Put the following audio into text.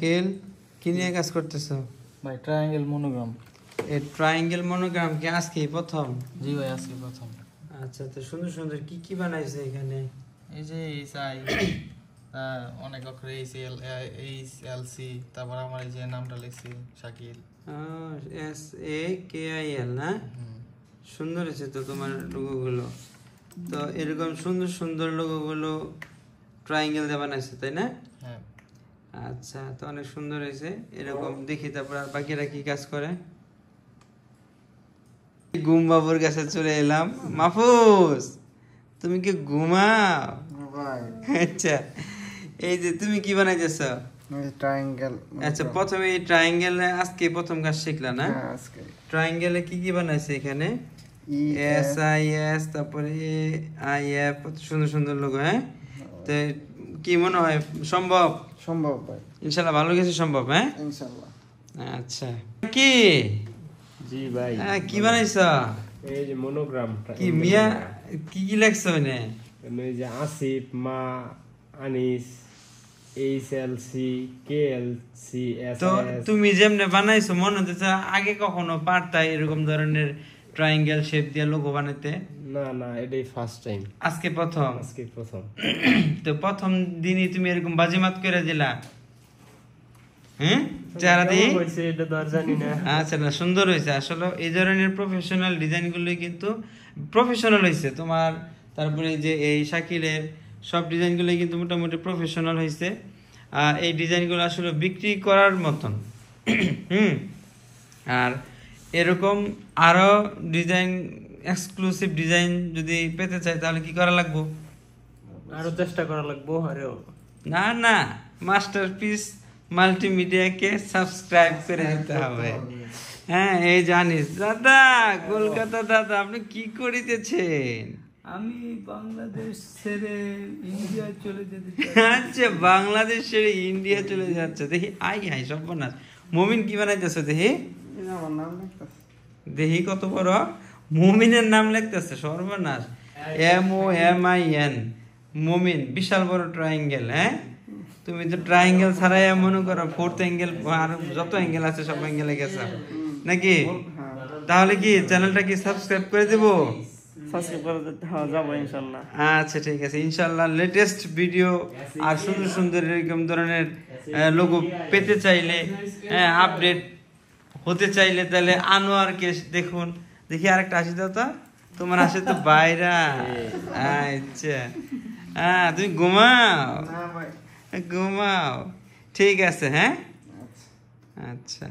Scale কি নিয়ে কাজ করতেছো? ভাই ট্রায়াঙ্গেল মনোগ্রাম। এই ট্রায়াঙ্গেল মনোগ্রাম কি আজকে প্রথম? জি ভাই আজকে প্রথম। আচ্ছা, তো সুন্দর সুন্দর কি কি বানাইছে এখানে? এই যে এইচআই অনেক অক্ষরে এইচএলসি, তারপর আমার এই যে নামটা লিখছি শাকিল। SAKIL না? সুন্দর হয়েছে তো তোমার লোগোগুলো। তো এরকম সুন্দর সুন্দর লোগোগুলো ট্রায়াঙ্গেল দিয়ে বানাইছে তাই না? হ্যাঁ। আচ্ছা, তো অনেক সুন্দর হয়েছে। এরকম দেখি তারপর আর বাকিরা কি কাজ করে। গুম বাবুর কাছে চলে এলাম। মাহফুজ, তুমি কি ঘুমাও? আচ্ছা, এই যে তুমি কি বানাইতেছ? ট্রায়াঙ্গেল। আচ্ছা, প্রথমে এই ট্রায়াঙ্গেলে আজকে প্রথম কাজ শিখলা না? হ্যাঁ, আজকে ট্রায়াঙ্গেলে কি কি বানাইছে এখানে? SIS, তারপরে AIF, সুন্দর সুন্দর লোগো। হ্যাঁ, তো কি মনে হয় সম্ভব? সম্ভব ভাই, ইনশাআল্লাহ ভালো কিছু সম্ভব। হ্যাঁ ইনশাআল্লাহ। আচ্ছা, কি জি ভাই, কি বানাইছ? এই যে মনোগ্রাম কি মিয়া কি কি লেখছো এনে? এই যে আসিফ, মা, আনিস, এইচএলসি, কেএলসি, তো এসএস। তুমি যেমনে বানাইছো মনে হচ্ছে আগে কখনো পারতা এরকম ধরনের ট্রায়াঙ্গেল শেপ দিয়ে লোগো বানাইতে? না না, এটাই ফার্স্ট টাইম, আজকে প্রথম? আজকে প্রথম। তো প্রথম দিনই তুমি এরকম বাজিমাত করে দিলা? হ্যাঁ, চেহারা দিয়ে হইছে এটা তো আর জানি না। আচ্ছা, না সুন্দর হয়েছে আসলে। এই ধরনের প্রফেশনাল ডিজাইন গুলোই কিন্তু প্রফেশনাল হয়েছে তোমার। তারপরে যে এই শাকিলের সব ডিজাইন গুলোই কিন্তু মোটামুটি প্রফেশনাল হয়েছে। এই ডিজাইনগুলো আসলে বিক্রি করার মতন। আর এরকম আরো ডিজাইন, এক্সক্লুসিভ ডিজাইন যদি পেতে চাই তাহলে কি করা লাগবে? আরো চেষ্টা করা লাগবো। আরেও না না, মাস্টারপিস মাল্টিমিডিয়াকে সাবস্ক্রাইব করে দিতে হবে। হ্যাঁ, এই জানিস দাদা, কলকাতা দাদা, আপনি কি করিতেছেন? আমি বাংলাদেশ ছেড়ে ইন্ডিয়া চলে যেতে চাই। আচ্ছা, বাংলাদেশ ছেড়ে ইন্ডিয়া চলে যাচ্ছে। দেখি আই হাই সর্বনাশ। মমিন কি বানাইতেছে দেখি? আমার নাম লিখতেছে। দেখি কত বড় মমিনের নাম লিখতেছে। সর্বনাশ। MOMIN, মমিন। বিশাল বড় ট্রায়াঙ্গেল। হ্যাঁ, তুমি তো ট্রায়াঙ্গেল ছাড়াই মনে করো ফোর্থ অ্যাঙ্গেল আর যত অ্যাঙ্গেল আছে সব অ্যাঙ্গেলে গেছে নাকি? তাহলে কি চ্যানেলটা কি সাবস্ক্রাইব করে দেবো? সাবস্ক্রাইব করে দিতে যাবো ইনশাআল্লাহ। আচ্ছা, ঠিক আছে, ইনশাআল্লাহ লেটেস্ট ভিডিও আর সুন্দর সুন্দর এরকম ধরনের লোগো পেতে চাইলে, আপডেট হতে চাইলে তাহলে আনোয়ারকে দেখুন। দেখি আরেকটা হাসি দাও তো, তোমার হাসি তো বাইরা। আচ্ছা, তুমি ঘুমাও না ভাই, ঘুমাও, ঠিক আছে। হ্যাঁ, আচ্ছা। আচ্ছা।